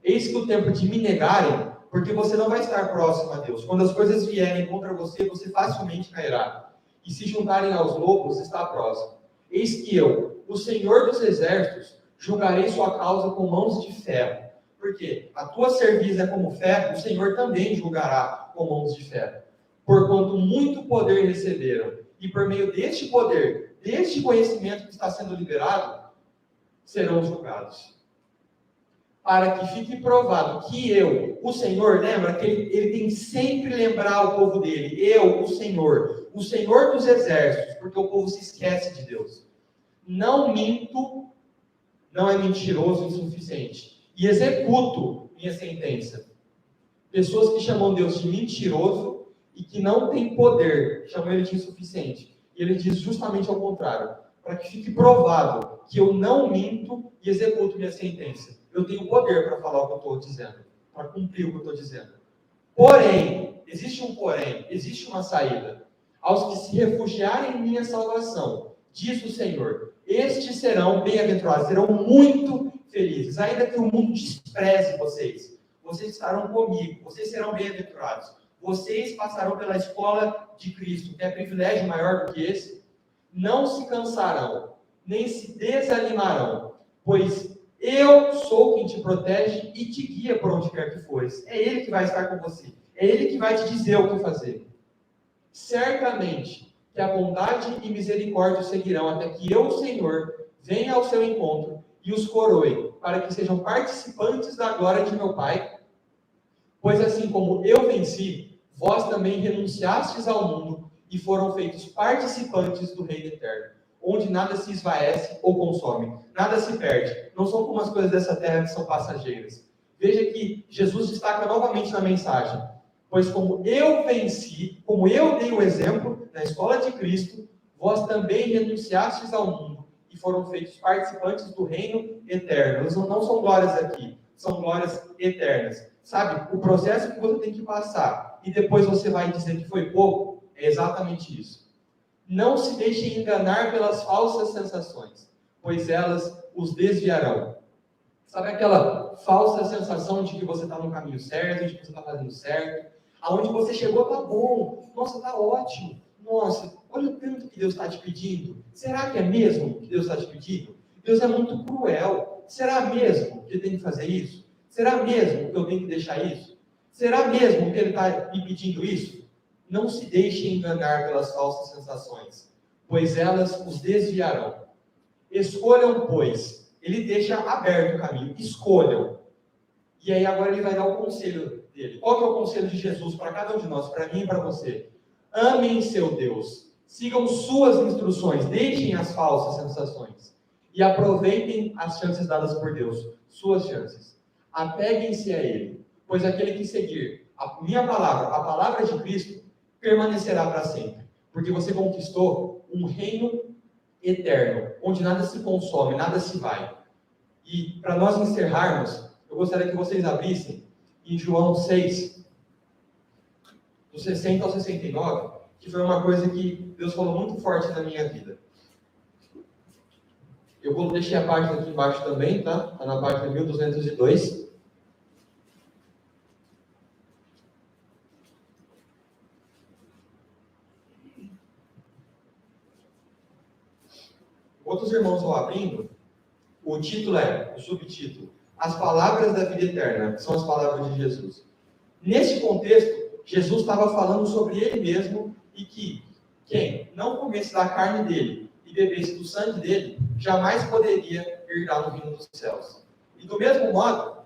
eis que o tempo de me negarem, porque você não vai estar próximo a Deus. Quando as coisas vierem contra você, você facilmente cairá. E se juntarem aos lobos, está próximo. Eis que eu, o Senhor dos exércitos, julgarei sua causa com mãos de ferro. Porque a tua cerviz é como ferro, o Senhor também julgará com mãos de ferro. Porquanto muito poder receberam, e por meio deste poder, deste conhecimento que está sendo liberado, serão julgados. Para que fique provado que eu, o Senhor, lembra que ele tem que sempre lembrar o povo dele: eu, o Senhor dos exércitos, porque o povo se esquece de Deus. Não minto, não é mentiroso o suficiente, e executo minha sentença. Pessoas que chamam Deus de mentiroso e que não têm poder, chamam ele de insuficiente. E ele diz justamente ao contrário: para que fique provado que eu não minto e executo minha sentença. Eu tenho poder para falar o que eu estou dizendo, para cumprir o que eu estou dizendo. Porém, existe um porém, existe uma saída. Aos que se refugiarem em minha salvação, diz o Senhor, estes serão bem-aventurados, serão muito felizes. Ainda que o mundo despreze vocês, vocês estarão comigo, vocês serão bem-aventurados. Vocês passarão pela escola de Cristo, que é privilégio maior do que esse. Não se cansarão, nem se desanimarão, pois eu sou quem te protege e te guia por onde quer que fores. É Ele que vai estar com você. É Ele que vai te dizer o que fazer. Certamente que a bondade e misericórdia o seguirão até que eu, o Senhor, venha ao seu encontro e os coroe, para que sejam participantes da glória de meu Pai. Pois assim como eu venci, vós também renunciastes ao mundo e foram feitos participantes do reino eterno, onde nada se esvaece ou consome, nada se perde. Não são como as coisas dessa terra que são passageiras. Veja que Jesus destaca novamente na mensagem: Pois como eu venci, como eu dei o exemplo na escola de Cristo, vós também renunciastes ao mundo e foram feitos participantes do reino eterno. Não são glórias aqui, são glórias eternas. Sabe, o processo que você tem que passar e depois você vai dizer que foi pouco, é exatamente isso. Não se deixem enganar pelas falsas sensações, pois elas os desviarão. Sabe aquela falsa sensação de que você está no caminho certo, de que você está fazendo certo, aonde você chegou está bom, nossa, está ótimo, nossa, olha o tanto que Deus está te pedindo. Será que é mesmo que Deus está te pedindo? Deus é muito cruel. Será mesmo que Ele tem que fazer isso? Será mesmo que eu tenho que deixar isso? Será mesmo que Ele está me pedindo isso? Não se deixem enganar pelas falsas sensações, pois elas os desviarão. Escolham, pois. Ele deixa aberto o caminho. Escolham. E aí agora ele vai dar o conselho dele. Qual que é o conselho de Jesus para cada um de nós, para mim e para você? Amem seu Deus. Sigam suas instruções. Deixem as falsas sensações. E aproveitem as chances dadas por Deus. Suas chances. Apeguem-se a Ele. Pois aquele que seguir a minha palavra, a palavra de Cristo, permanecerá para sempre. Porque você conquistou um reino eterno, onde nada se consome, nada se vai. E para nós encerrarmos, eu gostaria que vocês abrissem em João 6, do 60 ao 69, que foi uma coisa que Deus falou muito forte na minha vida. Eu vou deixar a página aqui embaixo também, tá? Está na página 1202. Outros irmãos vão abrindo. O título o subtítulo, As Palavras da Vida Eterna, que são as palavras de Jesus. Nesse contexto, Jesus estava falando sobre Ele mesmo e que quem não comesse da carne dele e bebesse do sangue dele, jamais poderia herdar no reino dos céus. E do mesmo modo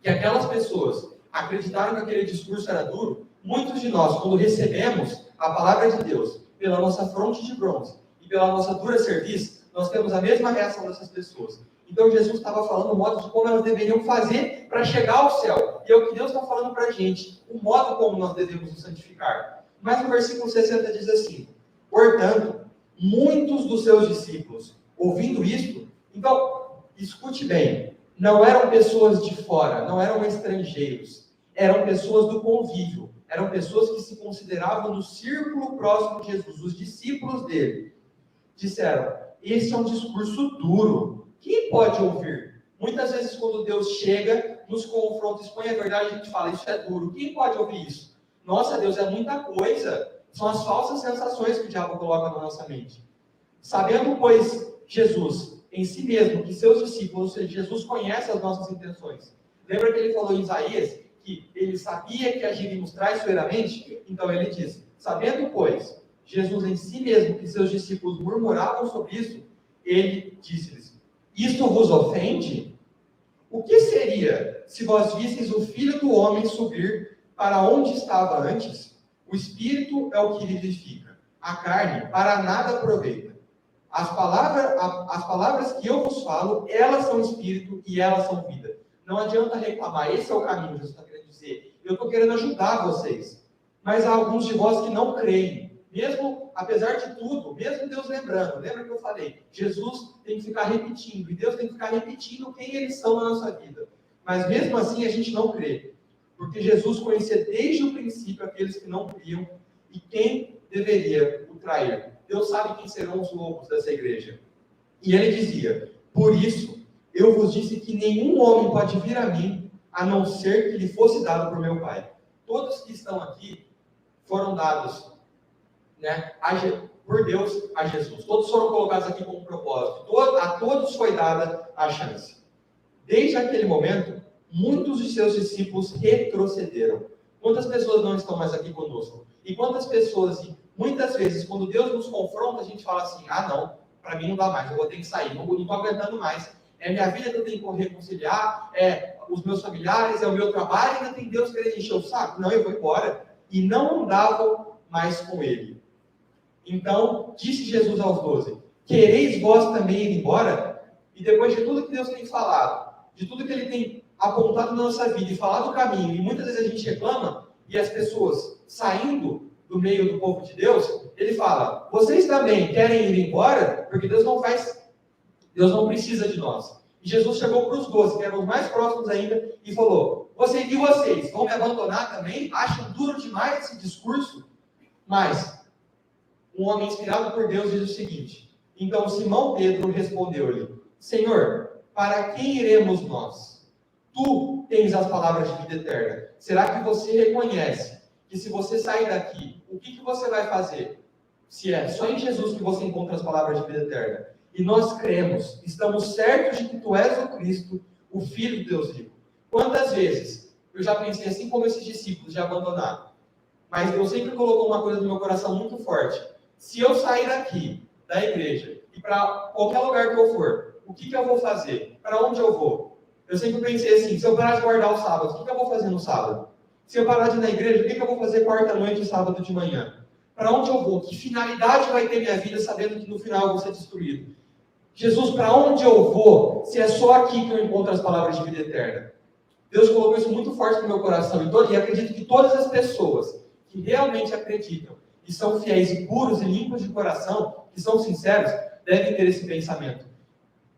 que aquelas pessoas acreditaram que aquele discurso era duro, muitos de nós, quando recebemos a palavra de Deus pela nossa fronte de bronze e pela nossa dura cerviz, nós temos a mesma reação dessas pessoas. Então Jesus estava falando o modo de como elas deveriam fazer para chegar ao céu. E é o que Deus está falando para a gente, o modo como nós devemos nos santificar. Mas no versículo 60 diz assim: portanto, muitos dos seus discípulos, ouvindo isto, então, escute bem, não eram pessoas de fora, não eram estrangeiros, eram pessoas do convívio, eram pessoas que se consideravam no círculo próximo de Jesus, os discípulos dele. Disseram: esse é um discurso duro, quem pode ouvir? Muitas vezes quando Deus chega, nos confronta, expõe a verdade, a gente fala, isso é duro, quem pode ouvir isso? Nossa, Deus, é muita coisa. São as falsas sensações que o diabo coloca na nossa mente. Sabendo, pois, Jesus, em si mesmo, que seus discípulos, ou seja, Jesus conhece as nossas intenções. Lembra que ele falou em Isaías, que ele sabia que agiríamos traiçoeiramente? Então ele diz, sabendo, pois, Jesus em si mesmo, que seus discípulos murmuravam sobre isso, ele disse-lhes: isto vos ofende? O que seria se vós visseis o Filho do Homem subir para onde estava antes? O Espírito é o que vivifica, a carne para nada aproveita. As palavras que eu vos falo, elas são Espírito e elas são vida. Não adianta reclamar, esse é o caminho, Jesus está querendo dizer. Eu estou querendo ajudar vocês, mas há alguns de vós que não creem. Mesmo, apesar de tudo, mesmo Deus lembrando, lembra que eu falei, Jesus tem que ficar repetindo, e Deus tem que ficar repetindo quem eles são na nossa vida. Mas mesmo assim a gente não crê, porque Jesus conhecia desde o princípio aqueles que não criam, e quem deveria o trair. Deus sabe quem serão os lobos dessa igreja. E ele dizia, por isso, eu vos disse que nenhum homem pode vir a mim, a não ser que lhe fosse dado por meu Pai. Todos que estão aqui foram dados, né, por Deus a Jesus. Todos foram colocados aqui com um propósito. A todos foi dada a chance. Desde aquele momento, muitos de seus discípulos retrocederam. Quantas pessoas não estão mais aqui conosco? E quantas pessoas, muitas vezes, quando Deus nos confronta, a gente fala assim, não, para mim não dá mais, eu vou ter que sair, não estou aguentando mais. É minha vida que eu tenho que reconciliar, é os meus familiares, é o meu trabalho, ainda tem Deus querendo encher o saco? Não, eu vou embora. E não andavam mais com ele. Então, disse Jesus aos 12, quereis vós também ir embora? E depois de tudo que Deus tem falado, de tudo que Ele tem apontado na nossa vida e falado o caminho, e muitas vezes a gente reclama, e as pessoas saindo do meio do povo de Deus, ele fala, vocês também querem ir embora? Porque Deus não precisa de nós. E Jesus chegou para os 12, que eram os mais próximos ainda, e falou, vocês vão me abandonar também? Acham duro demais esse discurso? Mas um homem inspirado por Deus diz o seguinte, então Simão Pedro respondeu-lhe, Senhor, para quem iremos nós? Tu tens as palavras de vida eterna. Será que você reconhece que se você sair daqui, o que você vai fazer? Se é só em Jesus que você encontra as palavras de vida eterna. E nós cremos, estamos certos de que tu és o Cristo, o Filho de Deus vivo. Quantas vezes eu já pensei assim como esses discípulos de abandonar? Mas Deus sempre colocou uma coisa no meu coração muito forte. Se eu sair daqui, da igreja, e para qualquer lugar que eu for, o que eu vou fazer? Para onde eu vou? Eu sempre pensei assim, se eu parar de guardar o sábado, o que eu vou fazer no sábado? Se eu parar de ir na igreja, o que eu vou fazer quarta-noite e sábado de manhã? Para onde eu vou? Que finalidade vai ter minha vida, sabendo que no final eu vou ser destruído? Jesus, para onde eu vou, se é só aqui que eu encontro as palavras de vida eterna? Deus colocou isso muito forte no meu coração e acredito que todas as pessoas que realmente acreditam e são fiéis e puros e limpos de coração, que são sinceros, devem ter esse pensamento.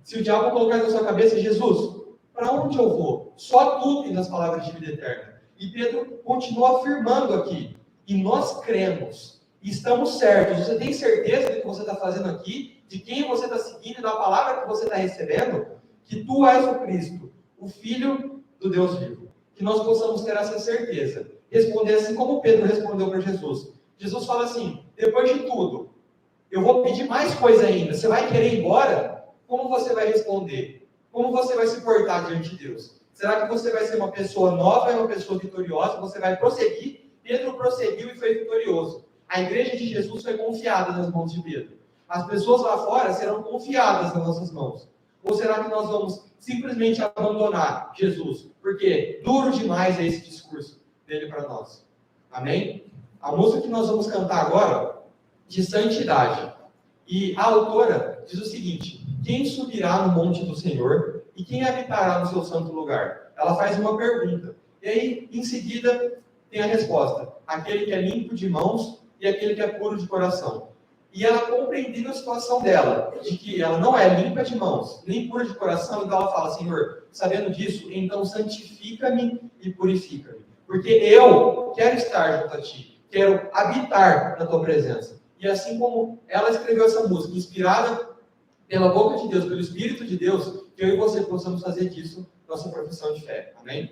Se o diabo colocar na sua cabeça, Jesus, para onde eu vou? Só tu tens as palavras de vida eterna. E Pedro continua afirmando aqui, e nós cremos, e estamos certos. Você tem certeza do que você está fazendo aqui, de quem você está seguindo, da palavra que você está recebendo, que tu és o Cristo, o Filho do Deus vivo. Que nós possamos ter essa certeza. Responder assim como Pedro respondeu para Jesus. Jesus fala assim, depois de tudo, eu vou pedir mais coisa ainda. Você vai querer ir embora? Como você vai responder? Como você vai se portar diante de Deus? Será que você vai ser uma pessoa nova e uma pessoa vitoriosa? Você vai prosseguir? Pedro prosseguiu e foi vitorioso. A igreja de Jesus foi confiada nas mãos de Pedro. As pessoas lá fora serão confiadas nas nossas mãos. Ou será que nós vamos simplesmente abandonar Jesus? Porque duro demais é esse discurso dele para nós. Amém? A música que nós vamos cantar agora, de santidade. E a autora diz o seguinte, quem subirá no monte do Senhor e quem habitará no seu santo lugar? Ela faz uma pergunta. E aí, em seguida, tem a resposta. Aquele que é limpo de mãos e aquele que é puro de coração. E ela compreendendo a situação dela, de que ela não é limpa de mãos, nem pura de coração, então ela fala, Senhor, sabendo disso, então santifica-me e purifica-me. Porque eu quero estar junto a Ti, quero habitar na Tua presença. E assim como ela escreveu essa música, inspirada pela boca de Deus, pelo Espírito de Deus, que eu e você possamos fazer disso nossa profissão de fé. Amém?